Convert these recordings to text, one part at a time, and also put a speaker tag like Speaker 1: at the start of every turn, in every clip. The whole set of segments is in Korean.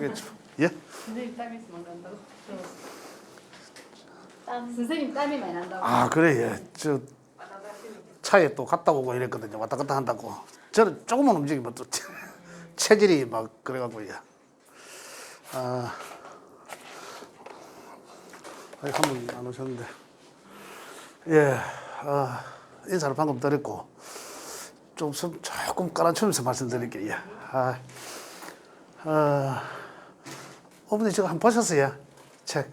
Speaker 1: 하겠죠. 예?
Speaker 2: 선생님 땀이 있으면 간다고. 선생님 땀이 많이 난다고.
Speaker 1: 아 그래 예. 저 차에 또 갔다 오고 이랬거든요. 왔다 갔다 한다고. 저는 조금만 움직이면 또 체질이 막 그래갖고 예. 한 분 안 오셨는데 예. 인사를 방금 드렸고 좀 조금 깔아주면서 말씀드릴게요. 어머니 저거 한번 보셨어요? 책.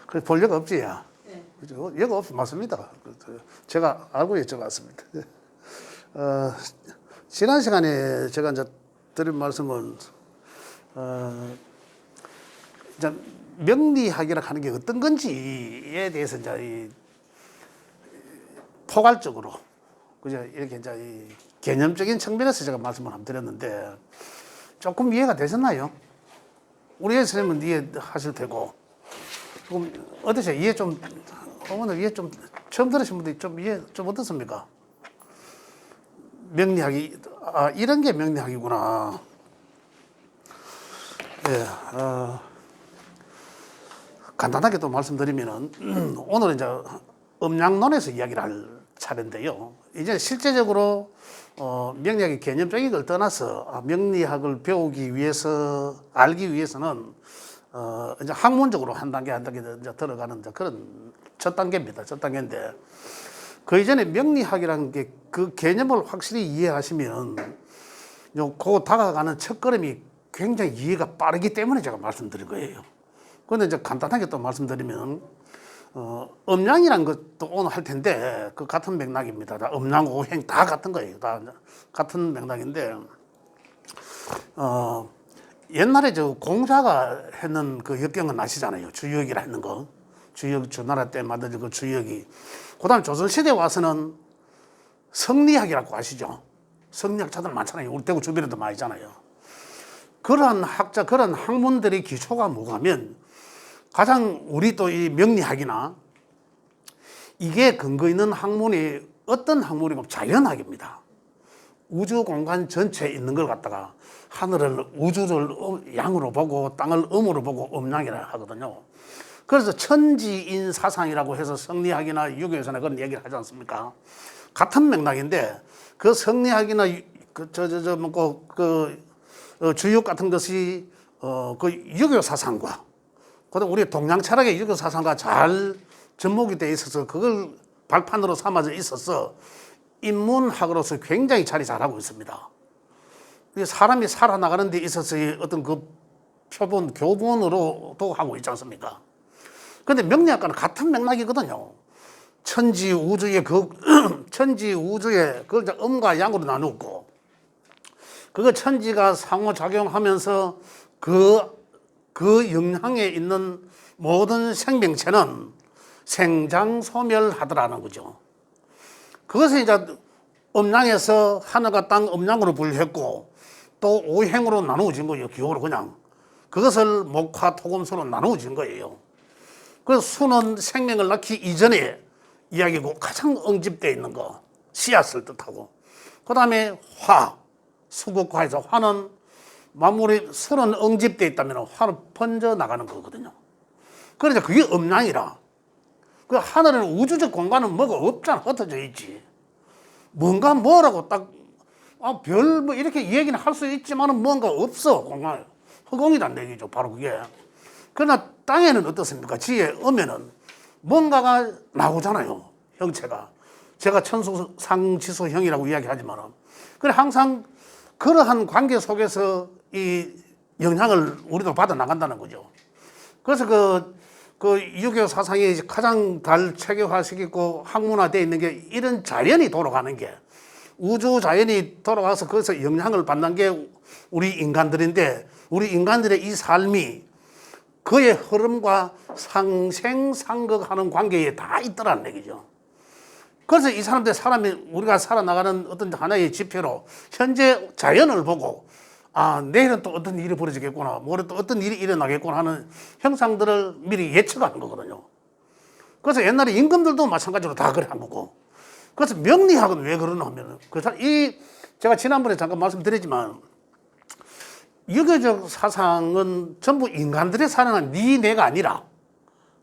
Speaker 1: 그 볼 여가 없지, 야.
Speaker 2: 네.
Speaker 1: 그죠? 여가 없, 맞습니다. 제가 알고 여쭤봤습니다. 지난 시간에 제가 이제 드린 말씀은, 이제 명리학이라 하는 게 어떤 건지에 대해서 이제 포괄적으로, 그죠? 이렇게 이제 이 개념적인 측면에서 제가 말씀을 한번 드렸는데, 조금 이해가 되셨나요? 우리 선생님은 이해하실 테고, 조금 어떠세요? 이해 좀 어머니 이해 좀 처음 들으신 분들이 좀 이해 좀 어떻습니까? 명리학이 이런 게 명리학이구나. 예, 간단하게 또 말씀드리면은 오늘은 이제 음양론에서 이야기를 할 차례인데요. 이제 실제적으로 명리학의 개념적인 걸 떠나서 명리학을 배우기 위해서 알기 위해서는 이제 학문적으로 한 단계 이제 들어가는 이제 그런 첫 단계입니다. 첫 단계인데 그 이전에 명리학이라는 게 그 개념을 확실히 이해하시면 그 다가가는 첫걸음이 굉장히 이해가 빠르기 때문에 제가 말씀드린 거예요. 그런데 이제 간단하게 또 말씀드리면 음양이라는 것도 오늘 할 텐데 그 같은 맥락입니다. 다 음양 오행 다 같은 거예요. 다 같은 맥락인데 옛날에 저 공자가 했는 그 역경은 아시잖아요. 주역이라 했는 거. 주역, 주나라 때 만든 그 주역이. 그 다음에 조선시대에 와서는 성리학이라고 아시죠? 성리학자들 많잖아요. 우리 대구 주변에도 많이 있잖아요. 그러한 학자, 그런 학문들의 기초가 뭐냐면 가장 우리 또 이 명리학이나 이게 근거 있는 학문이 어떤 학문이고 자연학입니다. 우주 공간 전체에 있는 걸 갖다가 하늘을 우주를 양으로 보고 땅을 음으로 보고 음양이라 하거든요. 그래서 천지인 사상이라고 해서 성리학이나 유교에서나 그런 얘기를 하지 않습니까? 같은 맥락인데 그 성리학이나 주역 같은 것이 그 유교 사상과 그다음 우리 동양 철학의 유교 사상과 잘 접목이 돼 있어서 그걸 발판으로 삼아져 있어서 인문학으로서 굉장히 자리 잘하고 있습니다. 사람이 살아나가는 데 있어서의 어떤 그 표본, 교본으로도 하고 있지 않습니까? 그런데 명리학과는 같은 맥락이거든요. 천지 우주의 천지 우주의 그걸 이제 음과 양으로 나누고 그거 천지가 상호작용하면서 그 영향에 있는 모든 생명체는 생장소멸하더라는 거죠. 그것을 이제 음양에서 하늘과 땅 음양으로 분류했고 또 오행으로 나누어진 거예요. 기호로 그냥. 그것을 목화, 토금수로 나누어진 거예요. 그래서 수는 생명을 낳기 이전에 이야기고 가장 응집되어 있는 거. 씨앗을 뜻하고. 그 다음에 화, 수국화에서 화는 만물이 수는 응집되어 있다면 화는 번져나가는 거거든요. 그래서 그게 음양이라. 그 하늘은 우주적 공간은 뭐가 없잖아. 흩어져 있지. 뭔가 뭐라고 딱, 별 뭐 이렇게 얘기는 할 수 있지만은 뭔가 없어. 공간. 허공이란 얘기죠. 바로 그게. 그러나 땅에는 어떻습니까? 지에 오면은 뭔가가 나오잖아요. 형체가. 제가 천수상지수형이라고 이야기하지만은. 그래 항상 그러한 관계 속에서 이 영향을 우리도 받아 나간다는 거죠. 그래서 그 유교 사상이 가장 잘 체계화시키고 학문화되어 있는 게 이런 자연이 돌아가는 게 우주 자연이 돌아가서 거기서 영향을 받는 게 우리 인간들인데 우리 인간들의 이 삶이 그의 흐름과 상생상극하는 관계에 다 있더라는 얘기죠. 그래서 이 사람이 우리가 살아나가는 어떤 하나의 지표로 현재 자연을 보고 내일은 또 어떤 일이 벌어지겠구나, 모레 또 어떤 일이 일어나겠구나 하는 형상들을 미리 예측하는 거거든요. 그래서 옛날에 임금들도 마찬가지로 다 그래 한 거고. 그래서 명리학은 왜 그러냐 하면 제가 지난번에 잠깐 말씀드렸지만 유교적 사상은 전부 인간들이 살아난 네 내가 아니라,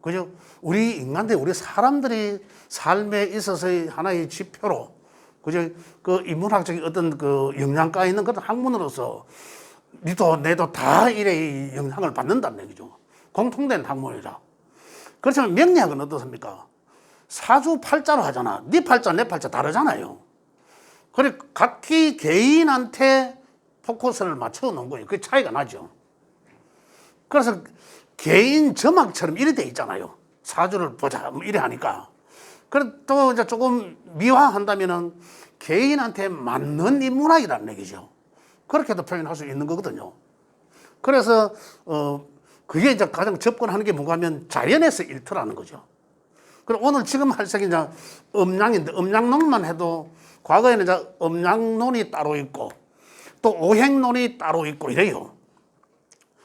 Speaker 1: 그죠? 우리 인간들, 우리 사람들이 삶에 있어서의 하나의 지표로, 그죠? 그 인문학적인 어떤 그 영향가 있는 그런 학문으로서 니도 내도 다 이래 영향을 받는다는 얘기죠. 공통된 학문이라. 그렇지만 명리학은 어떻습니까? 사주팔자로 하잖아. 네 팔자, 내 팔자 다르잖아요. 그래, 각기 개인한테 포커스를 맞춰 놓은 거예요. 그 차이가 나죠. 그래서 개인 점학처럼 이래 돼 있잖아요. 사주를 보자, 뭐 이래 하니까. 그래, 또 이제 조금 미화한다면은 개인한테 맞는 인문학이라는 얘기죠. 그렇게도 표현할 수 있는 거거든요. 그래서, 그게 이제 가장 접근하는 게 뭔가 하면 자연에서 일터라는 거죠. 그리고 오늘 지금 할 책이 이제 음양인데, 음양론만 해도 과거에는 이제 음양론이 따로 있고, 또 오행론이 따로 있고 이래요.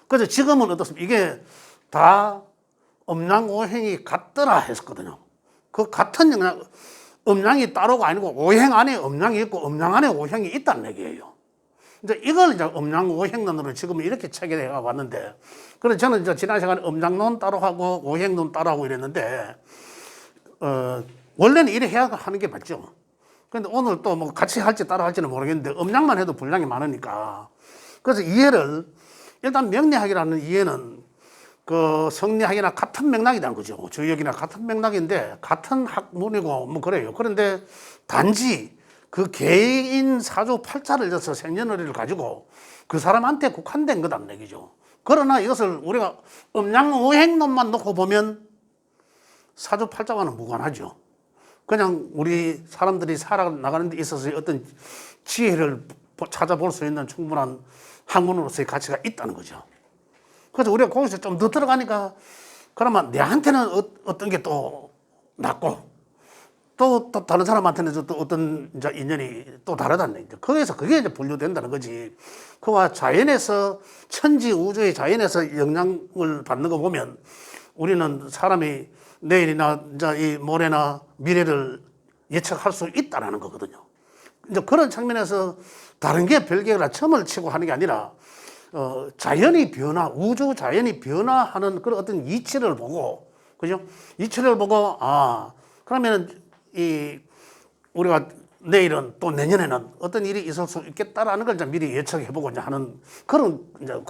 Speaker 1: 그래서 지금은 어떻습니까? 이게 다 음양 오행이 같더라 했었거든요. 그 같은 영향, 음양이 따로가 아니고 오행 안에 음양이 있고 음양 안에 오행이 있다는 얘기예요. 이제 이걸 이제 음양 오행론으로 지금 이렇게 체계해 왔는데, 그래서 저는 이제 지난 시간에 음양론 따로 하고 오행론 따로 하고 이랬는데, 원래는 이래 해야 하는 게 맞죠. 근데 오늘 또 뭐 같이 할지 따로 할지는 모르겠는데, 음양만 해도 분량이 많으니까. 그래서 이해를, 일단 명리학이라는 이해는 그 성리학이나 같은 맥락이라는 거죠. 주역이나 같은 맥락인데, 같은 학문이고 뭐 그래요. 그런데 단지 그 개인 사주 팔자를 져서 생년월일을 가지고 그 사람한테 국한된 거다는 얘기죠. 그러나 이것을 우리가 음양오행론만 놓고 보면 사주 팔자와는 무관하죠. 그냥 우리 사람들이 살아나가는 데 있어서 어떤 지혜를 찾아볼 수 있는 충분한 학문으로서의 가치가 있다는 거죠. 그래서 우리가 거기서 좀 더 들어가니까, 그러면 내한테는 어떤 게 또 낫고, 또 다른 사람한테는 또 어떤 이제 인연이 또 다르다는 얘기죠. 거기서 그게 이제 분류된다는 거지. 그와 자연에서, 천지 우주의 자연에서 영향을 받는 거 보면 우리는 사람이 내일이나 이제 이 모레나 미래를 예측할 수 있다라는 거거든요. 이제 그런 측면에서 다른 게 별개라 점을 치고 하는 게 아니라, 자연이 변화, 우주 자연이 변화하는 그런 어떤 이치를 보고, 그죠? 이치를 보고, 그러면 우리가 내일은 또 내년에는 어떤 일이 있을 수 있겠다라는 걸 이제 미리 예측해보고 이제 하는 그런 이제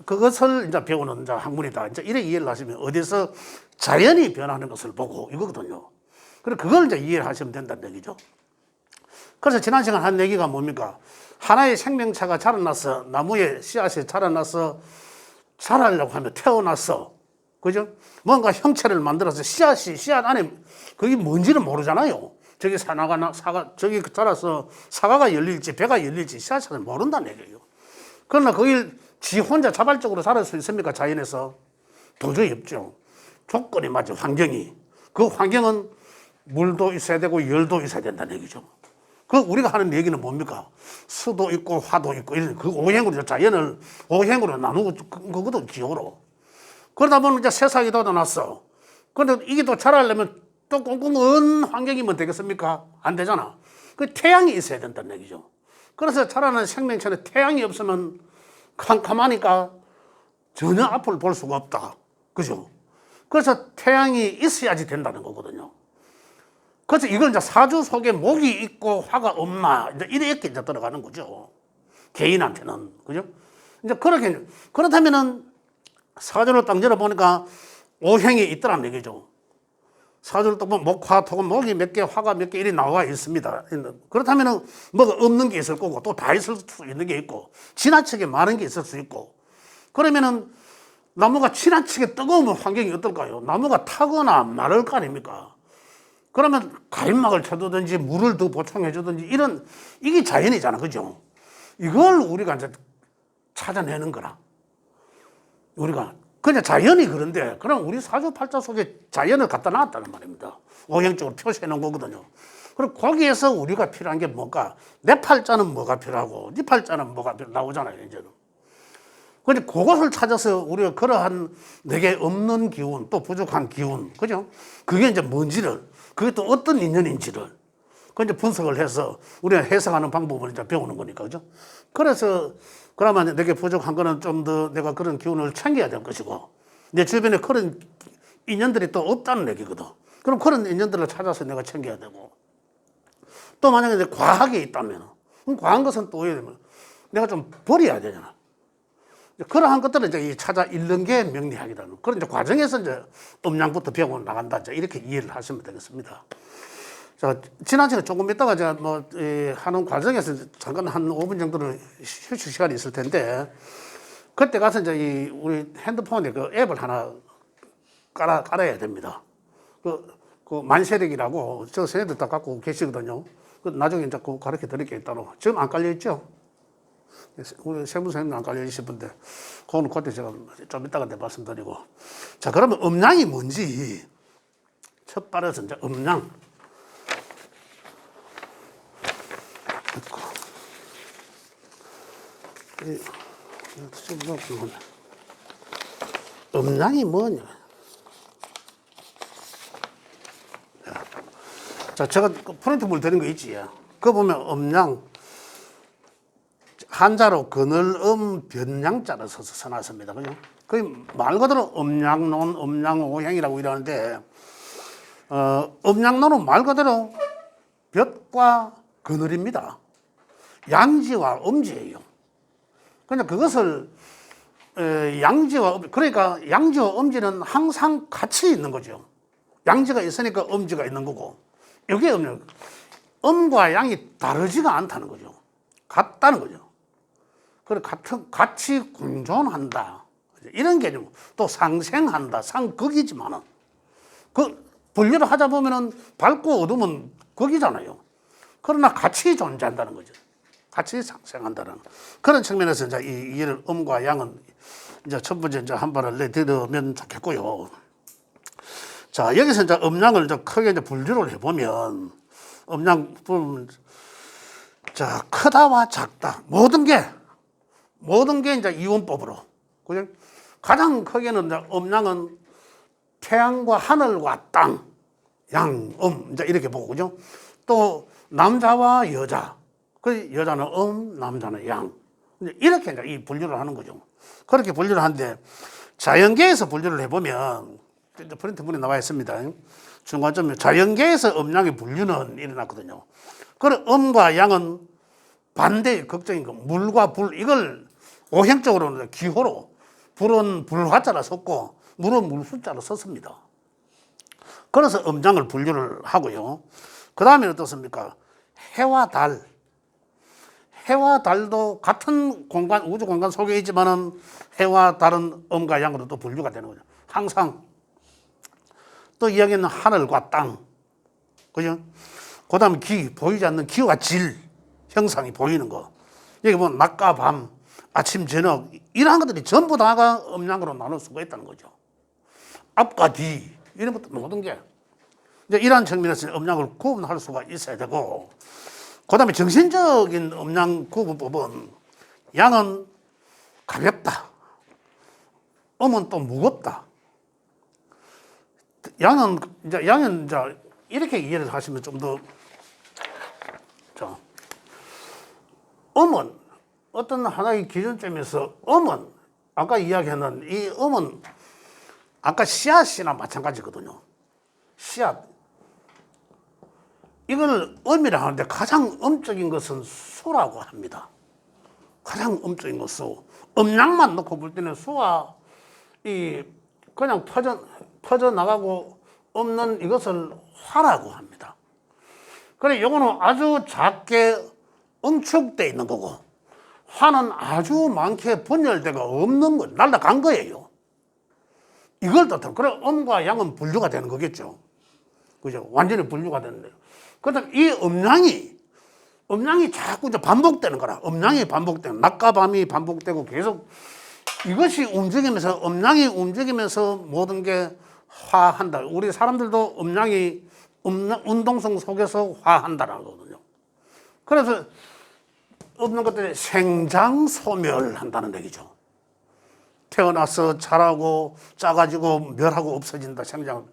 Speaker 1: 그것을 이제 배우는 이제 학문이다. 이제 이래 이해를 하시면 어디서 자연이 변하는 것을 보고 이거거든요. 그래 그걸 이제 이해를 하시면 된다는 얘기죠. 그래서 지난 시간 한 얘기가 뭡니까? 하나의 생명체가 자라났어. 나무에 씨앗이 자라났어. 자라려고 하면 태어났어. 그죠? 뭔가 형체를 만들어서 씨앗 안에 그게 뭔지는 모르잖아요. 저기 저기 자라서 사과가 열릴지 배가 열릴지 씨앗은 모른다는 얘기예요. 그러나 거길 지 혼자 자발적으로 자랄 수 있습니까? 자연에서? 도저히 없죠. 조건이 맞죠. 환경이. 그 환경은 물도 있어야 되고 열도 있어야 된다는 얘기죠. 그 우리가 하는 얘기는 뭡니까? 수도 있고 화도 있고 이런 그 오행으로 자연을 오행으로 나누고 그것도 기호로. 그러다 보면 이제 세상이 돋아났어. 그런데 이게 또 자라려면 또 꽁꽁 환경이면 되겠습니까? 안 되잖아. 그 태양이 있어야 된다는 얘기죠. 그래서 자라는 생명체는 태양이 없으면 캄캄하니까 전혀 앞을 볼 수가 없다. 그죠? 그래서 태양이 있어야지 된다는 거거든요. 그래서 이걸 이제 사주 속에 목이 있고 화가 없나, 이제 이렇게 이제 들어가는 거죠. 개인한테는. 그죠? 이제 그렇다면은 사주를 딱 열어보니까 오행이 있더란 얘기죠. 사주를 딱 보면 목, 화, 토금, 목이 몇 개, 화가 몇 개 이리 나와 있습니다. 그렇다면은 뭐가 없는 게 있을 거고 또 다 있을 수 있는 게 있고 지나치게 많은 게 있을 수 있고 그러면은 나무가 지나치게 뜨거우면 환경이 어떨까요? 나무가 타거나 마를 거 아닙니까? 그러면 가림막을 쳐두든지 물을 더 보충해 주든지 이게 자연이잖아. 그죠? 이걸 우리가 이제 찾아내는 거라. 우리가. 그냥 자연이 그런데, 그럼 우리 사주팔자 속에 자연을 갖다 놨다는 말입니다. 오행적으로 표시해 놓은 거거든요. 그리고 거기에서 우리가 필요한 게 뭘까? 내 팔자는 뭐가 필요하고, 네 팔자는 뭐가 나오잖아요, 이제는. 근데 그것을 찾아서 우리가 그러한 내게 없는 기운, 또 부족한 기운, 그죠? 그게 이제 뭔지를, 그게 또 어떤 인연인지를, 그 이제 분석을 해서 우리가 해석하는 방법을 이제 배우는 거니까, 그죠? 그래서 그러면 내게 부족한 거는 좀 더 내가 그런 기운을 챙겨야 될 것이고 내 주변에 그런 인연들이 또 없다는 얘기거든. 그럼 그런 인연들을 찾아서 내가 챙겨야 되고 또 만약에 내 과하게 있다면 그럼 과한 것은 또 오히려 내가 좀 버려야 되잖아. 그러한 것들을 이제 찾아 읽는 게 명리학이라는 그런 이제 과정에서 이제 음양부터 배워 나간다. 이렇게 이해를 하시면 되겠습니다. 자, 지난 시간에 조금 있다가 제가 뭐 하는 과정에서 잠깐 한 5분 정도는 휴식 시간이 있을 텐데 그때 가서 이제 우리 핸드폰에 그 앱을 하나 깔아야 됩니다. 그 만세력이라고 저 선생님들 다 갖고 계시거든요. 그 나중에 이제 그 가르쳐 드릴게요 따로. 지금 안 깔려 있죠? 우리 세무 선생님은 안 깔려 있을 건데 그거는 그때 제가 좀 이따가 내 말씀드리고. 자, 그러면 음양이 뭔지 첫 발에서 이제 음양. 음양이 뭐냐? 자, 제가 프린트물 드린 거 있지? 그거 보면 음양 한자로 그늘음 변양자를 써서 써놨습니다. 그죠? 그 말 그대로 음양론, 음양오행이라고 이러는데 음양론은 말 그대로 볕과 그늘입니다. 양지와 음지예요. 그러니까 그것을 양지와 그러니까 양지와 음지는 항상 같이 있는 거죠. 양지가 있으니까 음지가 있는 거고 이게 음과 양이 다르지가 않다는 거죠. 같다는 거죠. 그래 같이 공존한다 이런 개념. 또 상생한다 상극이지만은 그 분류를 하다 보면은 밝고 어둠은 극이잖아요. 그러나 같이 존재한다는 거죠. 같이 상생한다는 그런 측면에서 이제 이 이해를 음과 양은 이제 첫 번째 이제 한 발을 내드리면 좋겠고요. 자, 여기서 이제 음양을 이제 크게 이제 분류를 해보면 음양 보면 자, 크다와 작다 모든 게 이제 이원법으로 그죠? 가장 크게는 이제 음양은 태양과 하늘과 땅, 양, 이제 이렇게 보고 그죠? 또 남자와 여자. 그 여자는 남자는 양. 이렇게 이제 이 분류를 하는 거죠. 그렇게 분류를 하는데 자연계에서 분류를 해보면 프린트문에 나와 있습니다. 중간점에 자연계에서 음양의 분류는 일어났거든요. 그래 음과 양은 반대의 극적인 거 물과 불 이걸 오행적으로는 기호로 불은 불화자라 썼고 물은 물수자로 썼습니다. 그래서 음양을 분류를 하고요. 그 다음에 어떻습니까? 해와 달. 해와 달도 같은 공간, 우주 공간 속에 있지만은 해와 달은 음과 양으로 또 분류가 되는 거죠. 항상. 또 이야기는 하늘과 땅. 그죠? 그 다음에 보이지 않는 기와 질, 형상이 보이는 거. 여기 보면 낮과 밤, 아침, 저녁, 이러한 것들이 전부 다가 음양으로 나눌 수가 있다는 거죠. 앞과 뒤, 이런 것도 모든 게. 이제 이러한 측면에서 음양을 구분할 수가 있어야 되고, 그 다음에 정신적인 음양 구분법은 양은 가볍다. 음은 또 무겁다. 양은 이제 이렇게 이해를 하시면 좀 더, 자, 음은 어떤 하나의 기준점에서 음은 아까 이야기하는 이 음은 아까 씨앗이나 마찬가지거든요. 씨앗. 이걸 음이라 하는데 가장 음적인 것은 수라고 합니다. 가장 음적인 것 수. 음양만 놓고 볼 때는 수와 이 그냥 퍼져 나가고 없는 이것을 화라고 합니다. 그래, 요거는 아주 작게 응축돼 있는 거고, 화는 아주 많게 분열대가 없는 거, 날아간 거예요. 이걸 뜻하면, 그래, 음과 양은 분류가 되는 거겠죠. 그죠? 완전히 분류가 되는데요. 그다음 이 음양이 자꾸 이제 반복되는 거라. 음양이 반복되는, 낮과 밤이 반복되고 계속 이것이 움직이면서, 음양이 움직이면서 모든 게 화한다. 우리 사람들도 음양이 운동성 속에서 화한다라는 거거든요. 그래서 없는 것들이 생장소멸한다는 얘기죠. 태어나서 자라고 작아지고 멸하고 없어진다. 생장.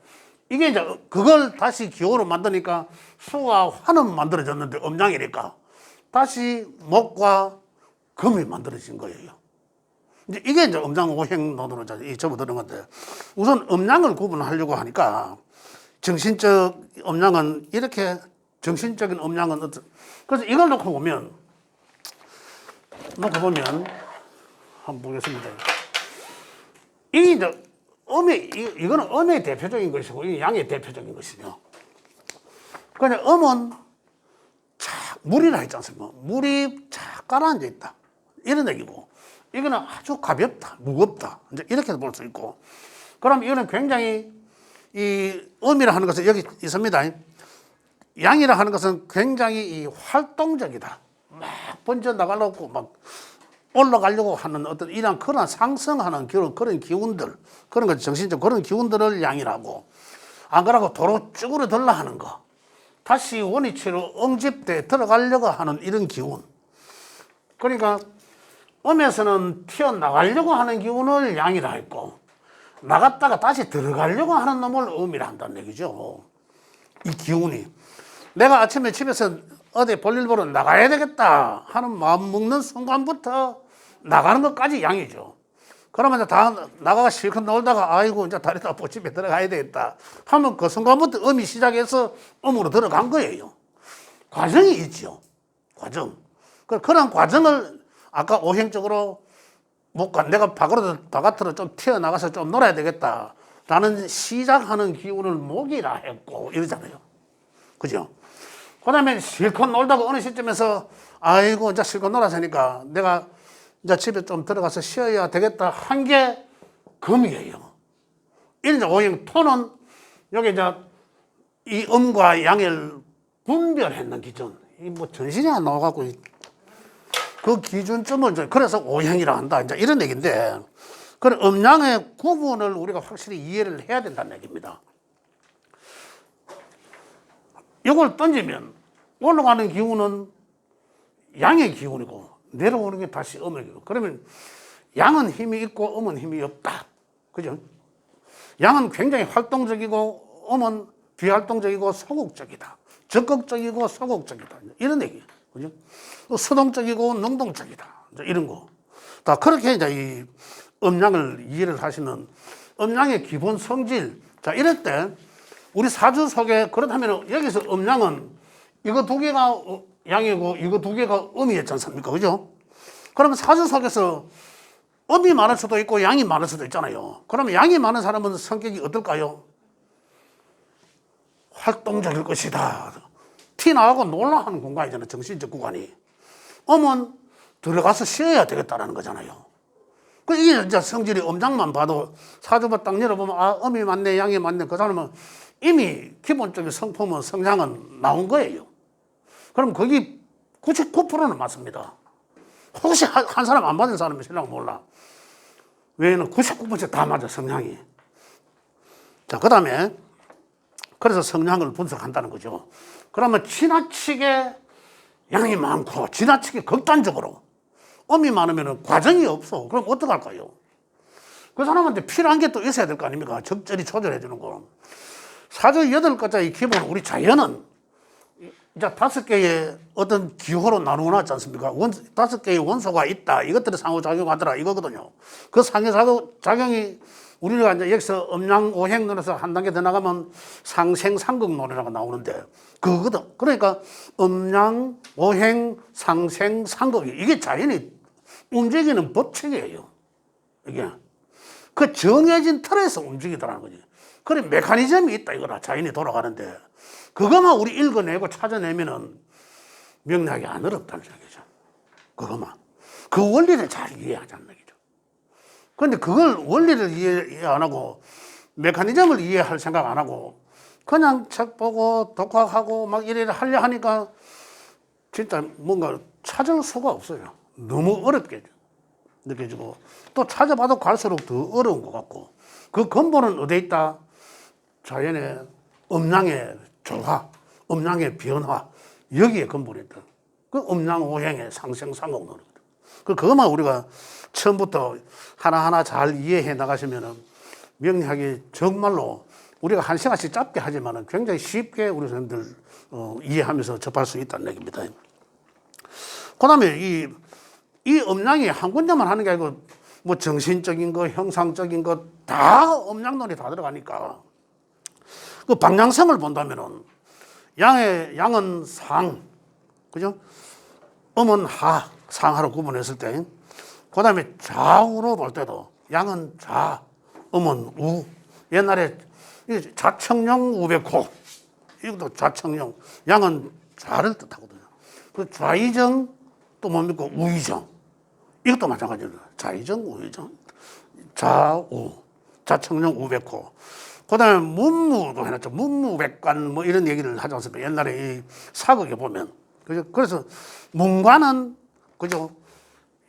Speaker 1: 이게 이제 그걸 다시 기호로 만드니까 수와 화는 만들어졌는데 음양이니까 다시 목과 금이 만들어진 거예요. 이게 이제 음양오행론으로 접어드는 건데, 우선 음양을 구분하려고 하니까 정신적 음양은 이렇게, 정신적인 음양은 어떤, 그래서 이걸 놓고 보면 한번 보겠습니다. 이게 이제 이거는 음의 대표적인 것이고, 이게 양의 대표적인 것이죠. 그냥 음은 물이라 했지 않습니까? 물이 착 가라앉아 있다, 이런 얘기고, 이거는 아주 가볍다, 무겁다, 이제 이렇게 볼 수 있고. 그럼 이거는 굉장히, 이 음이라 하는 것은 여기 있습니다. 양이라 하는 것은 굉장히 활동적이다. 막 번져 나가려고 막 올라가려고 하는 어떤 이런 그런 상승하는 그런 기운들, 그런 것, 정신적 그런 기운들을 양이라고. 안 그러고 도로 쭈그려 들라 하는 거, 다시 원위치로 응집돼 들어가려고 하는 이런 기운. 그러니까 음에서는 튀어나가려고 하는 기운을 양이라 했고, 나갔다가 다시 들어가려고 하는 놈을 음이라 한다는 얘기죠. 이 기운이. 내가 아침에 집에서 어디 볼일 보러 나가야 되겠다 하는 마음 먹는 순간부터 나가는 것까지 양이죠. 그러면 다 나가가 실컷 놀다가 아이고 이제 다리 아프고 집에 들어가야 되겠다 하면 그 순간부터 음이 시작해서 음으로 들어간 거예요. 과정이 있죠. 과정. 그런 과정을 아까 오행적으로 내가 바깥으로 좀 튀어나가서 좀 놀아야 되겠다 라는 시작하는 기운을 목이라 했고 이러잖아요. 그죠? 그 다음에 실컷 놀다가 어느 시점에서 아이고 이제 실컷 놀았으니까 내가 이제 집에 좀 들어가서 쉬어야 되겠다 한 게 금이에요. 이런 오행 토는 여기 이제 이 음과 양을 분별했는 기준, 이 뭐 전신이 안 나와갖고 그 기준점을 이제 그래서 오행이라 한다, 이제 이런 얘기인데, 그런 음양의 구분을 우리가 확실히 이해를 해야 된다는 얘기입니다. 이걸 던지면 올라가는 기운은 양의 기운이고 내려오는 게 다시 음의 기운. 그러면 양은 힘이 있고 음은 힘이 없다. 그죠? 양은 굉장히 활동적이고 음은 비활동적이고 소극적이다. 적극적이고 소극적이다. 이런 얘기. 그죠? 또 수동적이고 능동적이다. 이런 거. 다 그렇게 이제 이 음양을 이해를 하시는 음양의 기본 성질. 자, 이럴 때 우리 사주 속에 그렇다면 여기서 음양은 이거 두 개가 양이고 이거 두 개가 음이었지 않습니까? 그죠? 그러면 사주 속에서 음이 많을 수도 있고 양이 많을 수도 있잖아요. 그러면 양이 많은 사람은 성격이 어떨까요? 활동적일 것이다. 튀나가고 놀라 하는 공간이잖아요. 정신적 구간이. 음은 들어가서 쉬어야 되겠다라는 거잖아요. 이게 이제 성질이 음장만 봐도 사주만 딱 열어보면 아, 음이 맞네, 양이 맞네. 그 사람은 이미 기본적인 성품은 성향은 나온 거예요. 그럼 거기 99%는 맞습니다. 혹시 한 사람 안 맞은 사람이 있으려고 몰라. 외에는 99% 다 맞아, 성향이. 자, 그 다음에 그래서 성향을 분석한다는 거죠. 그러면 지나치게 양이 많고 지나치게 극단적으로 음이 많으면 과정이 없어. 그럼 어떡할까요? 그 사람한테 필요한 게 또 있어야 될 거 아닙니까? 적절히 조절해 주는 거. 사주 8가지의 기본 우리 자연은 이제 5개의 어떤 기호로 나누어놨지 않습니까? 5개의 원소가 있다. 이것들이 상호작용하더라. 이거거든요. 그 상호작용이 우리가 이제 여기서 음양오행론에서 한 단계 더 나가면 상생상극론이라고 나오는데 그거거든. 그러니까 음양, 오행, 상생, 상극이 이게 자연이 움직이는 법칙이에요. 이게 그 정해진 틀에서 움직이더라는 거지. 그래 메커니즘이 있다 이거라. 자연이 돌아가는데 그것만 우리 읽어내고 찾아내면은 명리학이 안 어렵다는 얘기죠. 그것만. 그 원리를 잘 이해하자는 얘기죠. 그런데 그걸 원리를 이해 안 하고 메커니즘을 이해할 생각 안 하고 그냥 책 보고 독학하고 막 이래 하려 하니까 진짜 뭔가 찾을 수가 없어요. 너무 어렵게 느껴지고 또 찾아봐도 갈수록 더 어려운 것 같고 그 근본은 어디에 있다? 자연의 음양의 조화, 음양의 변화 여기에 근본이 있다. 그 음양오행의 상생상공론이거든. 그것만 우리가 처음부터 하나하나 잘 이해해 나가시면은 명리학이 정말로 우리가 한 시간씩 짧게 하지만은 굉장히 쉽게 우리 선생님들 이해하면서 접할 수 있다는 얘기입니다. 그 다음에 이 음양이 한 군데만 하는 게 아니고 뭐 정신적인 거, 형상적인 거 다 음양론이 다 들어가니까 그 방향성을 본다면은 양은 상, 그죠? 음은 하, 상하로 구분했을 때, 그 다음에 좌우로 볼 때도 양은 좌, 음은 우. 옛날에 좌청령 우백호, 이것도 좌청령, 양은 좌를 뜻하거든요. 그 좌이정 또 뭡니까? 우이정. 이것도 마찬가지로 좌이정, 우이정, 좌우, 좌청령 우백호. 그 다음에 문무도 해놨죠. 문무백관 뭐 이런 얘기를 하지 않습니까? 옛날에 이 사극에 보면. 그죠? 그래서 문관은, 그죠?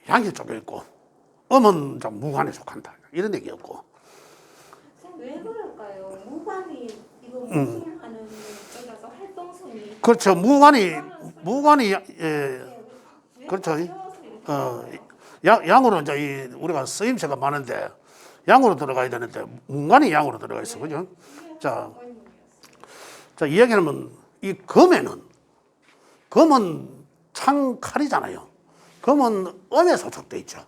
Speaker 1: 양이 쪽에 있고, 음은 무관에 속한다. 이런 얘기였고.
Speaker 3: 왜 그럴까요? 무관이 이거 무슨 하는 쪽이라서 활동성이.
Speaker 1: 그렇죠. 무관이, 예, 그렇죠. 양으로 이제 우리가 쓰임새가 많은데, 양으로 들어가야 되는데, 문관이 양으로 들어가 있어. 그죠? 자, 이야기하면 이 금은 창칼이잖아요. 금은 음에 소속돼 있죠.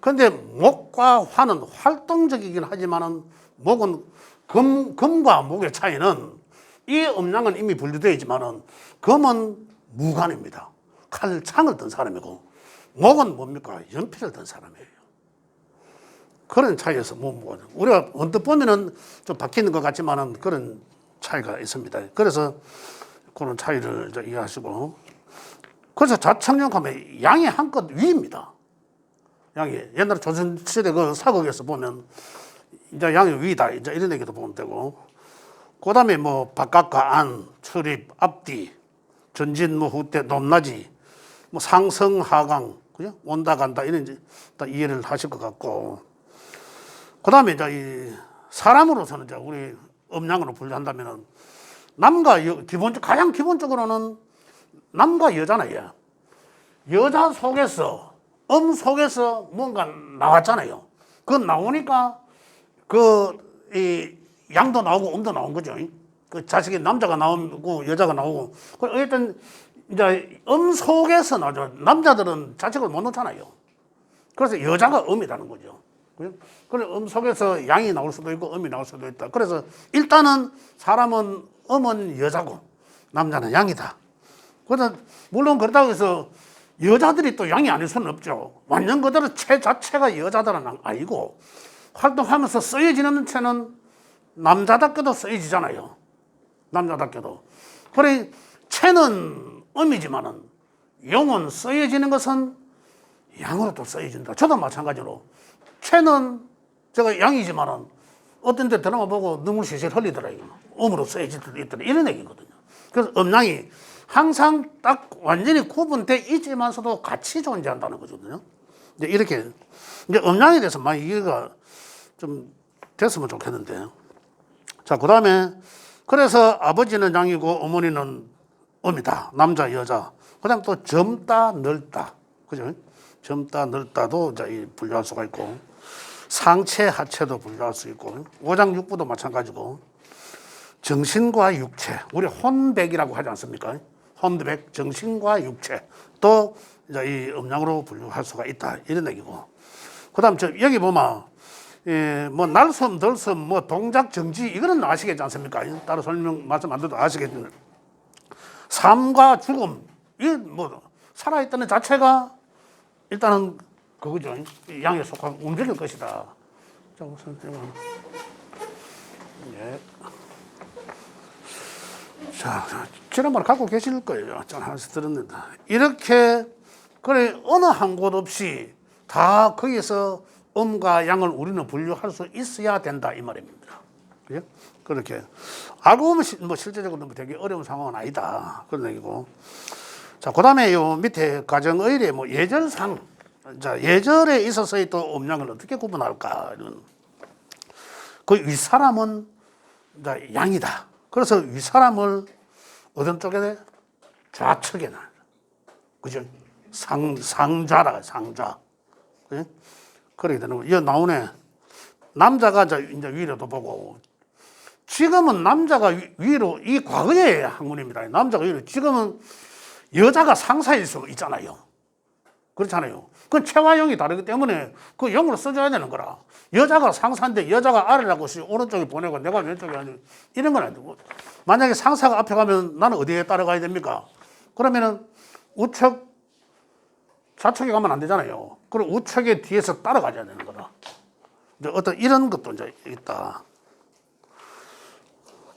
Speaker 1: 그런데 목과 화는 활동적이긴 하지만은 목은 금과 목의 차이는 이 음양은 이미 분류되어 있지만은 금은 무관입니다. 창을 든 사람이고 목은 뭡니까? 연필을 든 사람이에요. 그런 차이에서 우리가 언뜻 보면은 좀 바뀌는 것 같지만은 그런 차이가 있습니다. 그래서 그런 차이를 이해하시고, 그래서 좌청령하면 양이 한껏 위입니다. 양이 옛날 조선시대 그 사극에서 보면 이제 양이 위다 이제 이런 얘기도 보면 되고, 그 다음에 뭐 바깥과 안, 출입, 앞뒤, 전진, 뭐 후퇴, 높낮이, 뭐 상성, 하강, 그죠? 온다 간다 이런 이제 다 이해를 하실 것 같고, 그 다음에 이제 이 사람으로서는 이제 우리 음양으로 분류한다면은 가장 기본적으로는 남과 여자나요. 여자 속에서 속에서 뭔가 나왔잖아요. 그 나오니까 이 양도 나오고 음도 나온 거죠. 그 자식이 남자가 나오고 여자가 나오고. 어쨌든 이제 속에서 나오죠. 남자들은 자식을 못 낳잖아요. 그래서 여자가 음이라는 거죠. 그래 속에서 양이 나올 수도 있고 음이 나올 수도 있다. 그래서 일단은 사람은 음은 여자고 남자는 양이다. 그래서 물론 그렇다고 해서 여자들이 또 양이 아닐 수는 없죠. 완전 그대로 체 자체가 여자들은 아니고 활동하면서 쓰여지는 체는 남자답게도 쓰여지잖아요. 남자답게도. 그래 체는 음이지만은 용은 쓰여지는 것은 양으로 또 쓰여진다. 저도 마찬가지로 체는 제가 양이지만은 어떤 데 드라마 보고 눈물 실실 흘리더라고요. 음으로 쓰여질 때도 있더라. 이런 얘기거든요. 그래서 음양이 항상 딱 완전히 구분돼 있지만서도 같이 존재한다는 거거든요. 이제 이렇게 이제 음양에 대해서 많이 이해가 좀 됐으면 좋겠는데. 자, 그 다음에 그래서 아버지는 양이고 어머니는 음이다. 남자, 여자. 그 다음에 또 젊다, 늙다. 그죠? 젊다, 늙다도 이제 분류할 수가 있고, 상체, 하체도 분류할 수 있고, 오장육부도 마찬가지고, 정신과 육체. 우리 혼백이라고 하지 않습니까? 혼백, 정신과 육체. 또 이제 이 음양으로 분류할 수가 있다. 이런 얘기고. 그 다음 여기 보면, 뭐 날섬, 덜섬, 뭐 동작, 정지, 이거는 아시겠지 않습니까? 따로 말씀 안 드려도 아시겠지만. 삶과 죽음, 이 뭐 살아있다는 자체가 일단은 그거죠. 양에 속하고 움직일 것이다. 자, 우선 예. 자, 지난번에 갖고 계실 거예요. 전 하나씩 들었는데. 이렇게, 그래, 어느 한 곳 없이 다 거기서 음과 양을 우리는 분류할 수 있어야 된다. 이 말입니다. 그죠? 그렇게. 알고 보면 뭐 실제적으로 되게 어려운 상황은 아니다. 그런 얘기고. 자, 그 다음에 요 밑에 가정의례, 뭐 예절상. 자, 예절에 있어서의 또 음양을 어떻게 구분할까. 이런. 그 윗사람은 양이다. 그래서 윗사람을 어떤 쪽에 좌측에 놔. 그죠? 상좌라, 상좌. 그래? 그렇게 되는 거예요. 나오네. 남자가 이제 위로도 보고. 지금은 남자가 위로, 이 과거의 학문입니다. 남자가 위로. 지금은 여자가 상사일 수 있잖아요. 그렇잖아요. 그건 체화형이 다르기 때문에 그 용을 써줘야 되는 거라. 여자가 상사인데 여자가 아래라고 오른쪽에 보내고 내가 왼쪽에 아니 이런 건 아니고, 만약에 상사가 앞에 가면 나는 어디에 따라가야 됩니까? 그러면은 우측 좌측에 가면 안 되잖아요. 그럼 우측의 뒤에서 따라가야 되는 거다. 이제 어떤 이런 것도 이제 있다.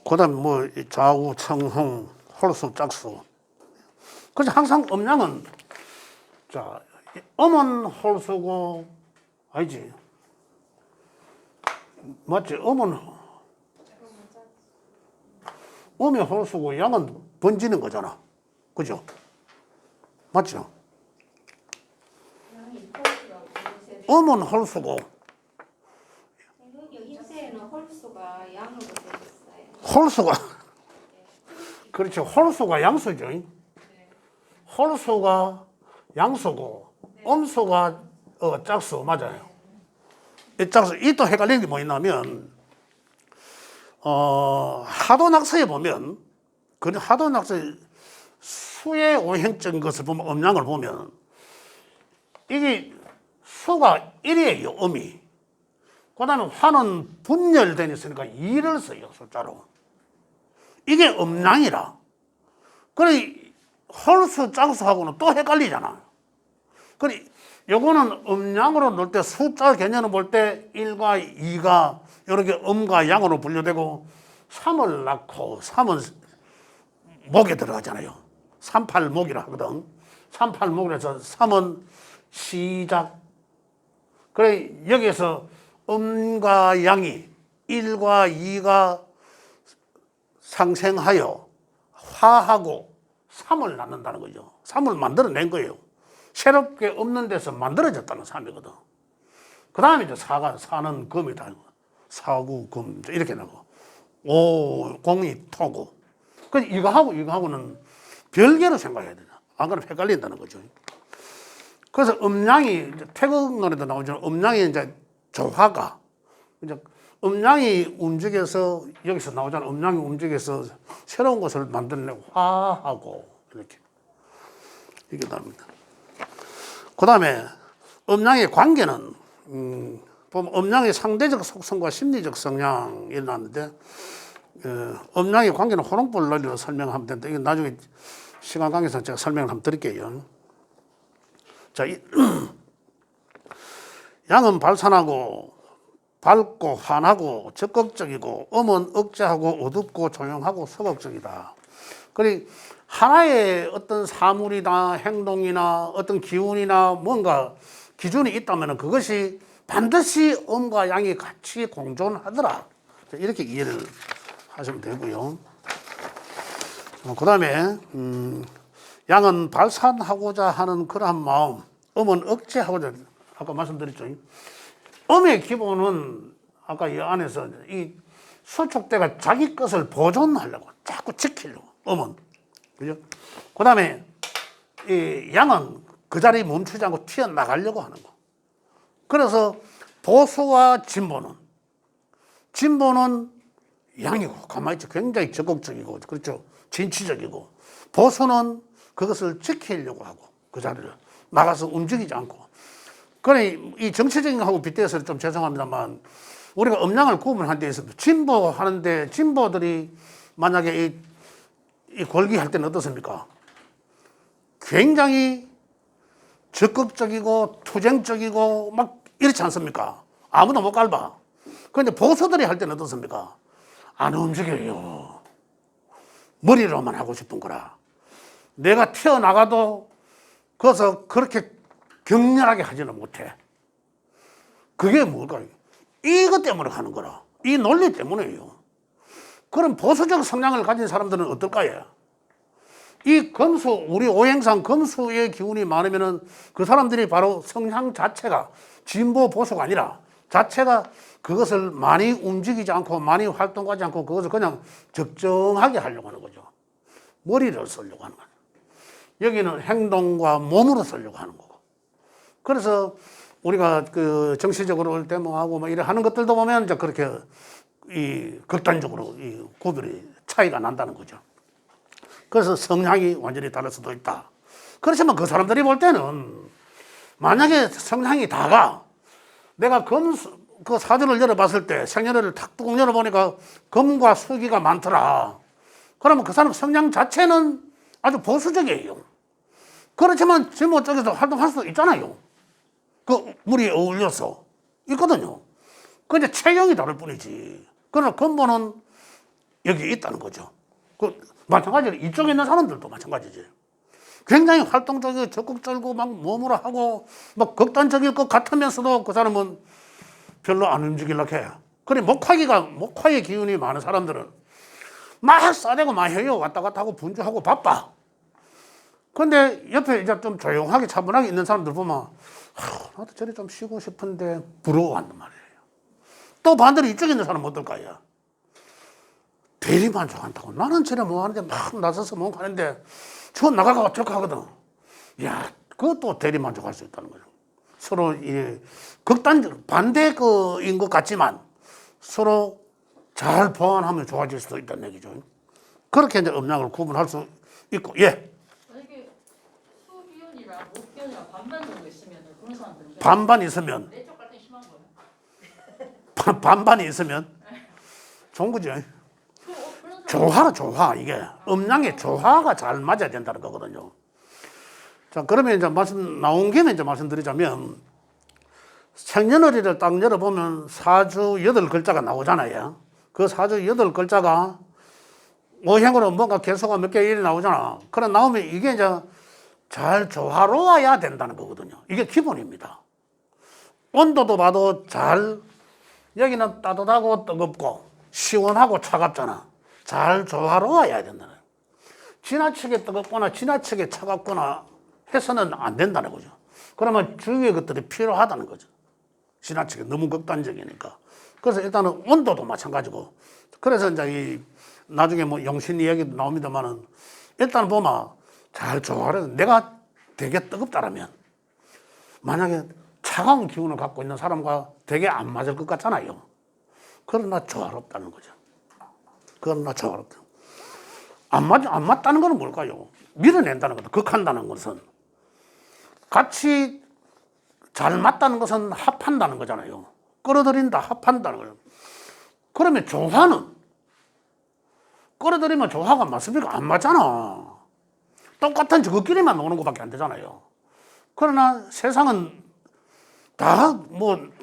Speaker 1: 그다음 뭐 좌우 청흥 홀수 짝수. 그래서 항상 음양은 자 음은 홀수고 아니지 맞지? 음이 홀수고 양은 번지는 거잖아. 그죠? 맞죠? 음은 홀수고
Speaker 3: 여기서에는 홀수가 양으로 되어 있어요.
Speaker 1: 홀수가 그렇죠. 홀수가 양수죠. 홀수가 양수고 음수가 짝수 맞아요. 이 짝수 이 또 헷갈리는 게 뭐 있냐면 하도낙서에 보면 그 하도낙서 수의 오행적인 것을 보면 음양을 보면 이게 수가 1이에요. 음이. 그 다음에 화는 분열되어 있으니까 2를 써요. 숫자로. 이게 음양이라. 그래 홀수 짝수하고는 또 헷갈리잖아. 그래 요거는 음양으로 놓을 때 숫자 개념을 볼 때 1과 2가 이렇게 음과 양으로 분류되고 3을 낳고 3은 목에 들어가잖아요. 38목이라 하거든. 38목이라서 3은 시작. 그래 여기에서 음과 양이 1과 2가 상생하여 화하고 3을 낳는다는 거죠. 3을 만들어낸 거예요. 새롭게 없는 데서 만들어졌다는 3이거든. 그 다음에 이제 4는 금이다. 사구, 금, 이렇게 나고. 5, 공이 토고. 그 이거하고는 별개로 생각해야 되나. 안 그러면 헷갈린다는 거죠. 그래서 음양이, 태극 노래도 나오지만 음양이 이제 조화가, 이제 음양이 움직여서, 여기서 나오잖아. 음양이 움직여서 새로운 것을 만들어내고 화하고, 이렇게. 이게 나옵니다. 그 다음에 음양의 관계는, 보면 음양의 상대적 속성과 심리적 성향이 일어났는데, 음양의 관계는 호롱불 논리로 설명하면 되는데, 이게 나중에 시간 관계상 제가 설명을 한번 드릴게요. 자, 양은 발산하고, 밝고 환하고 적극적이고, 음은 억제하고 어둡고 조용하고 소극적이다. 그리고 하나의 어떤 사물이나 행동이나 어떤 기운이나 뭔가 기준이 있다면 그것이 반드시 음과 양이 같이 공존하더라. 이렇게 이해를 하시면 되고요. 그 다음에 양은 발산하고자 하는 그러한 마음, 음은 억제하고자, 아까 말씀드렸죠. 음의 기본은 아까 이 안에서 이 수축대가 자기 것을 보존하려고 자꾸 지키려고 음은. 그죠? 그 다음에 이 양은 그 자리에 멈추지 않고 튀어나가려고 하는 거. 그래서 보수와 진보는 양이고, 가만히 있죠. 굉장히 적극적이고, 그렇죠. 진취적이고, 보수는 그것을 지키려고 하고, 그 자리를 나가서 움직이지 않고. 그래, 이 정치적인 거하고 빗대어서 좀 죄송합니다만, 우리가 음양을 구분하는 데 있어서 진보하는데, 진보들이 만약에 이 골기할 때는 어떻습니까? 굉장히 적극적이고, 투쟁적이고, 막 이렇지 않습니까? 아무도 못 갈봐. 그런데 보수들이 할 때는 어떻습니까? 안 움직여요. 머리로만 하고 싶은 거라. 내가 튀어나가도 거기서 그렇게 격렬하게 하지는 못해. 그게 뭘까요? 이것 때문에 하는 거라. 이 논리 때문에요. 그럼 보수적 성향을 가진 사람들은 어떨까요? 이 금수, 우리 오행상 금수의 기운이 많으면은 그 사람들이 바로 성향 자체가 진보 보수가 아니라 자체가 그것을 많이 움직이지 않고 많이 활동하지 않고 그것을 그냥 적정하게 하려고 하는 거죠. 머리를 쓰려고 하는 거죠. 여기는 행동과 몸으로 쓰려고 하는 거고. 그래서 우리가 그 정치적으로 데모하고 뭐 이래 하는 것들도 보면 이제 그렇게 이 극단적으로 이 구별이 차이가 난다는 거죠. 그래서 성향이 완전히 다를 수도 있다. 그렇지만 그 사람들이 볼 때는 만약에 성향이 다가 내가 그 사주를 열어봤을 때 생년월일을 탁 뚜껑 열어보니까 금과 수기가 많더라. 그러면 그 사람 성향 자체는 아주 보수적이에요. 그렇지만 지모 쪽에서 활동할 수 있잖아요. 그 물이 어울려서 있거든요. 근데 체형이 다를 뿐이지. 그러나 근본은 여기 있다는 거죠. 마찬가지로 이쪽에 있는 사람들도 마찬가지지. 굉장히 활동적이고 적극적이고 막 몸으로 하고 막 극단적일 것 같으면서도 그 사람은 별로 안 움직이려고 해. 그래 목화의 기운이 많은 사람들은 막 싸대고 막 해요. 왔다 갔다 하고 분주하고 바빠. 근데 옆에 이제 좀 조용하게 차분하게 있는 사람들 보면 나도 저리 좀 쉬고 싶은데 부러워한단 말이에요. 또 반대로 이쪽에 있는 사람은 어떨까요? 대리만족한다고. 나는 저래 뭐 하는데 막 나서서 뭐 하는데 저 나가고 저렇게 하거든. 야, 그것도 대리만족할 수 있다는 거죠. 서로 극단적 반대인 것 같지만 서로 잘 보완하면 좋아질 수도 있다는 얘기죠. 그렇게 이제 음양을 구분할 수 있고, 예.
Speaker 4: 만약에 수기운이랑 목기운이랑 반반 정도 있으면 그런 사람들은
Speaker 1: 반반 있으면
Speaker 4: 내적 갈등이 심한 거예요.
Speaker 1: 반반이 있으면 좋은 거죠. 조화 이게 음양의 조화가 잘 맞아야 된다는 거거든요. 자, 그러면 이제 나온 김에 이제 말씀드리자면 생년월일을 딱 열어보면 사주 8글자가 나오잖아요. 그 사주 8글자가 오행으로 뭔가 개수가 몇 개 일이 나오잖아. 그래 나오면 이게 이제 잘 조화로워야 된다는 거거든요. 이게 기본입니다. 온도도 봐도 여기는 따뜻하고 뜨겁고 시원하고 차갑잖아. 잘 조화로워야 된다는 거예요. 지나치게 뜨겁거나 지나치게 차갑거나 해서는 안 된다는 거죠. 그러면 주위의 것들이 필요하다는 거죠. 지나치게 너무 극단적이니까. 그래서 일단은 온도도 마찬가지고. 그래서 이제 나중에 뭐 용신 이야기도 나옵니다만은 일단 보면 잘 조화를 내가 되게 뜨겁다라면 만약에 차가운 기운을 갖고 있는 사람과 되게 안 맞을 것 같잖아요. 그러나 조화롭다는 거죠. 그러나 조화롭다. 안 맞다는 건 뭘까요? 밀어낸다는 거다. 극한다는 것은. 같이 잘 맞다는 것은 합한다는 거잖아요. 끌어들인다, 합한다는 거예요. 그러면 조화는? 끌어들이면 조화가 맞습니까? 안 맞잖아. 똑같은 저것끼리만 노는 것밖에 안 되잖아요. 그러나 세상은 다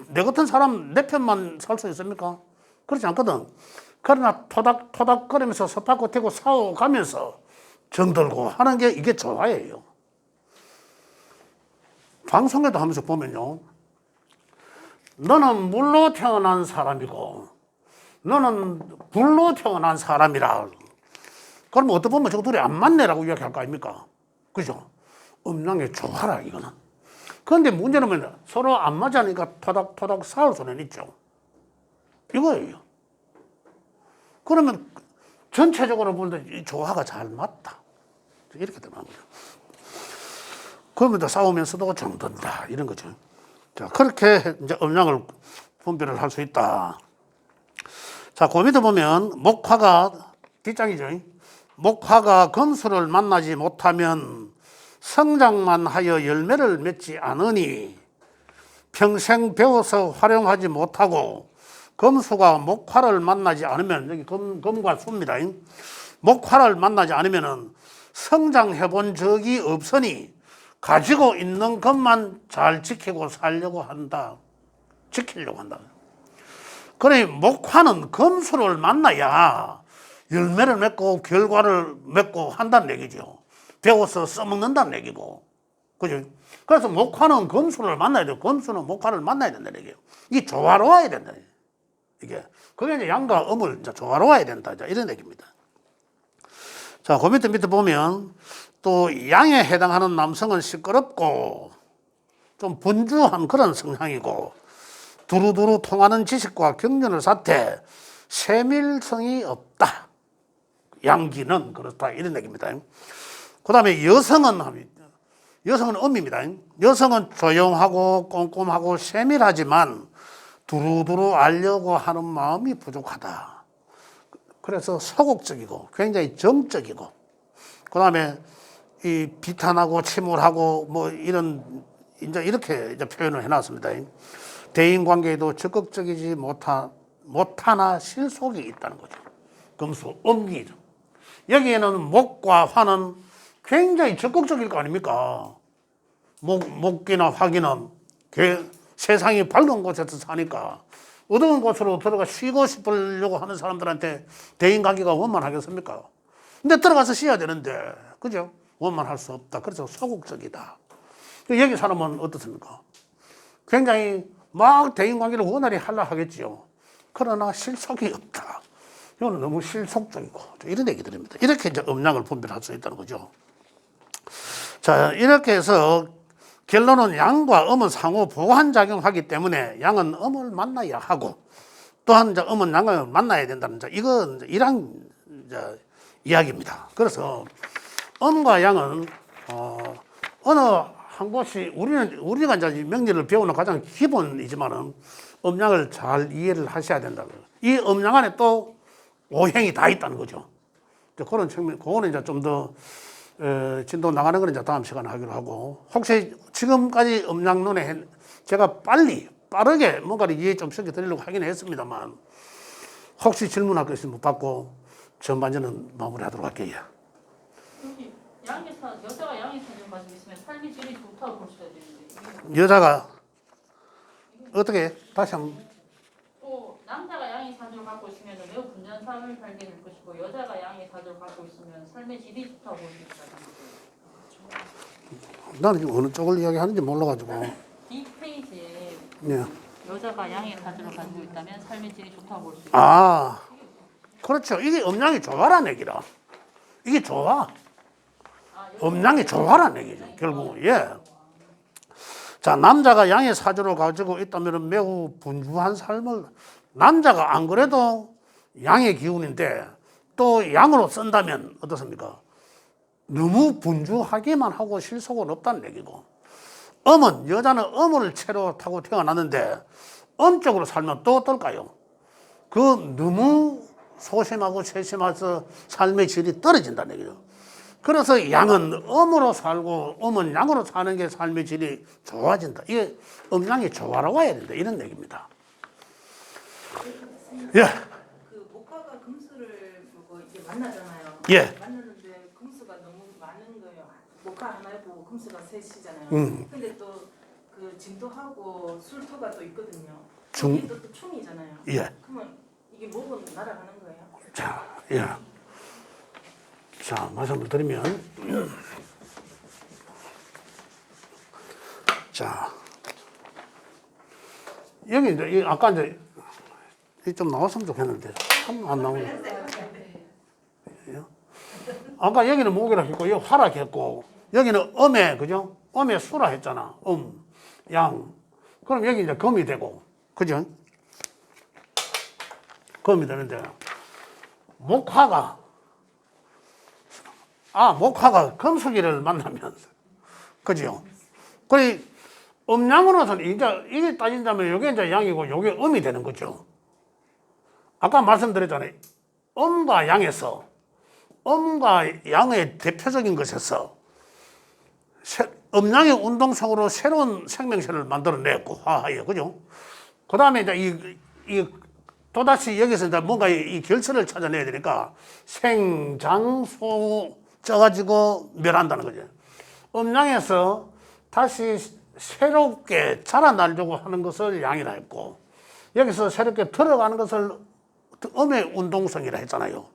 Speaker 1: 내 같은 사람 내 편만 살 수 있습니까? 그렇지 않거든. 그러나 토닥토닥거리면서 서파고 태고 싸워가면서 정들고 하는 게 이게 조화예요. 방송에도 하면서 보면요. 너는 물로 태어난 사람이고 너는 불로 태어난 사람이라. 그러면 어떻게 보면 저거 둘이 안 맞네라고 이야기할 거 아닙니까? 그죠? 음양의 조화라 이거는. 그런데 문제는 뭐냐? 서로 안 맞으니까 토닥토닥 싸울 수는 있죠. 이거예요. 그러면 전체적으로 볼 때 이 조화가 잘 맞다. 이렇게 되는 거죠. 그러면 또 싸우면서도 정든다. 이런 거죠. 자, 그렇게 이제 음양을 분별을 할 수 있다. 자, 그 밑에 보면 목화가 뒷장이죠. 목화가 금수를 만나지 못하면 성장만 하여 열매를 맺지 않으니 평생 배워서 활용하지 못하고 금수가 목화를 만나지 않으면 여기 금과 수입니다. 목화를 만나지 않으면 성장해 본 적이 없으니 가지고 있는 것만 잘 지키고 살려고 한다. 지키려고 한다. 그래 목화는 금수를 만나야 열매를 맺고 결과를 맺고 한다는 얘기죠. 배워서 써먹는다는 얘기고. 그죠? 그래서 목화는 금수를 만나야 돼요. 금수는 목화를 만나야 된다는 얘기예요. 이게 조화로워야 된다. 이게. 그게 이제 양과 음을 이제 조화로워야 된다. 이런 얘기입니다. 자, 그 밑에 보면 또 양에 해당하는 남성은 시끄럽고 좀 분주한 그런 성향이고 두루두루 통하는 지식과 경륜을 사태 세밀성이 없다. 양기는 그렇다. 이런 얘기입니다. 그 다음에 여성은 음입니다. 여성은 조용하고 꼼꼼하고 세밀하지만 두루두루 알려고 하는 마음이 부족하다. 그래서 소극적이고 굉장히 정적이고 그 다음에 이 비탄하고 침울하고 뭐 이런 이제 이렇게 이제 표현을 해놨습니다. 대인 관계에도 적극적이지 못하나 실속이 있다는 거죠. 금수, 음기죠. 여기에는 목과 화는 굉장히 적극적일 거 아닙니까? 목기나 화기는 세상이 밝은 곳에서 사니까 어두운 곳으로 들어가 쉬고 싶으려고 하는 사람들한테 대인관계가 원만하겠습니까? 근데 들어가서 쉬어야 되는데, 그죠? 원만할 수 없다. 그래서 소극적이다. 여기 사람은 어떻습니까? 굉장히 막 대인관계를 원활히 하려 하겠지요. 그러나 실속이 없다. 이건 너무 실속적이고 이런 얘기들입니다. 이렇게 이제 음양을 분별할 수 있다는 거죠. 자, 이렇게 해서 결론은 양과 음은 상호 보완작용하기 때문에 양은 음을 만나야 하고 또한 이제 음은 양을 만나야 된다는 이건 이런 이야기입니다. 그래서 음과 양은 어느 한 곳이 우리가 이제 명리를 배우는 가장 기본이지만은 음양을 잘 이해를 하셔야 된다고. 이 음양 안에 또 오행이 다 있다는 거죠. 그런 측면, 그거는 이제 좀 더 진도 나가는 건 이제 다음 시간에 하기로 하고, 혹시 지금까지 음양론에 제가 빠르게 뭔가를 이해 좀 시켜드리려고 하긴 했습니다만, 혹시 질문할 거 있으면 받고 전반전은 마무리하도록 할게요.
Speaker 4: 여기 여자가 양의 사주를 가지고 있으면 삶의 질이 좋다고 보셔야 되는데.
Speaker 1: 여자가 어떻게 다시 한번.
Speaker 4: 또 남자가 양의 사주를 갖고 있으면 매우 분주한 삶을 살게 될 것이고 여자가 양의 사주를 갖고 있으면 삶의 질이 좋다고 볼 수 있다.
Speaker 1: 나는 지금 어느 쪽을 이야기하는지 몰라가지고.
Speaker 4: 이 페이지에
Speaker 1: 예.
Speaker 4: 여자가 양의 사주를 가지고 있다면 삶의 질이 좋다고 볼 수 있다.
Speaker 1: 아, 그렇죠. 이게 음양이 좋아라는 얘기라. 이게 좋아. 음양이 좋아라는 얘기죠. 결국 예. 자, 남자가 양의 사주를 가지고 있다면 매우 분주한 삶을, 남자가 안 그래도 양의 기운인데 또 양으로 쓴다면 어떻습니까? 너무 분주하기만 하고 실속은 없다는 얘기고, 여자는 음을 채로 타고 태어났는데 음적으로 살면 또 어떨까요? 너무 소심하고 세심해서 삶의 질이 떨어진다는 얘기죠. 그래서 양은 음으로 살고 음은 양으로 사는 게 삶의 질이 좋아진다. 이게 음양이 조화로워야 된다. 이런 얘기입니다. 예.
Speaker 5: 그 목화가 금수를 보고 이제 만나잖아요.
Speaker 1: 예.
Speaker 5: 만났는데 금수가 너무 많은 거예요. 목화 하나에 보고 금수가 셋이잖아요. 근데 또 그 진토하고 술토가 또 있거든요. 이게 또 충이잖아요.
Speaker 1: 예.
Speaker 5: 그러면 이게 목은 날아가는 거예요?
Speaker 1: 자, 예. 자, 말씀을 드리면, 자, 여기 이제, 아까 이제, 좀 나왔으면 좋겠는데, 참 안 나오네. 예? 아까 여기는 목이라 했고, 여기 화라 했고, 여기는 음에, 그죠? 음에 수라 했잖아. 양. 그럼 여기 이제 금이 되고, 그죠? 금이 되는데, 목화가 금수기를 만나면, 그죠? 그래, 음양으로서는 이게 따진다면 이게 이제 양이고 이게 음이 되는 거죠. 아까 말씀드렸잖아요. 음과 양에서, 음과 양의 대표적인 것에서 음양의 운동성으로 새로운 생명체를 만들어냈고, 화하여, 그죠? 그 다음에 이제 또다시 여기서 이제 뭔가 이 결실을 찾아내야 되니까 생장소 쪄가지고 멸한다는 거죠. 음양에서 다시 새롭게 자라나려고 하는 것을 양이라 했고, 여기서 새롭게 들어가는 것을 음의 운동성이라 했잖아요.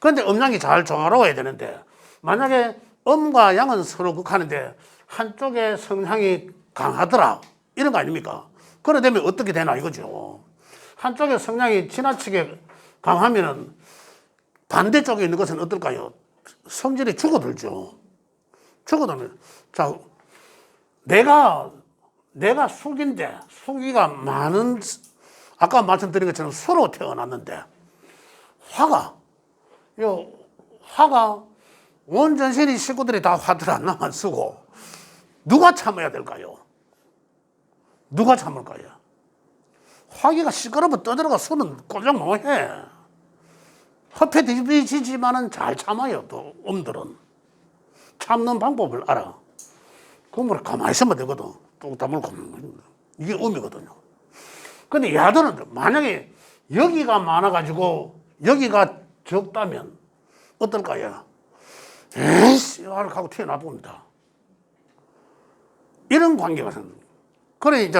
Speaker 1: 그런데 음양이 잘 조화로워야 되는데, 만약에 음과 양은 서로 극하는데 한쪽의 성향이 강하더라, 이런 거 아닙니까? 그래 되면 어떻게 되나 이거죠. 한쪽의 성향이 지나치게 강하면은 반대쪽에 있는 것은 어떨까요? 성질이 죽어들죠. 죽어들면, 자, 내가 숙인데, 숙이가 많은, 아까 말씀드린 것처럼 수로 태어났는데, 화가 온 전신이 식구들이 다 화들 안 나만 쓰고, 누가 참아야 될까요? 누가 참을까요? 화기가 시끄러워 떠들어가 수는 꼴랑 뭐해. 허패 뒤비지지만은 잘 참아요. 또 음들은 참는 방법을 알아. 그걸 가만히 있으면 되거든. 또 다물고 이게 의미거든요. 근데 야들은 만약에 여기가 많아가지고 여기가 적다면 어떨까요? 에이씨 하고 튀어나와 봅니다. 이런 관계가 생깁니다. 그래 이제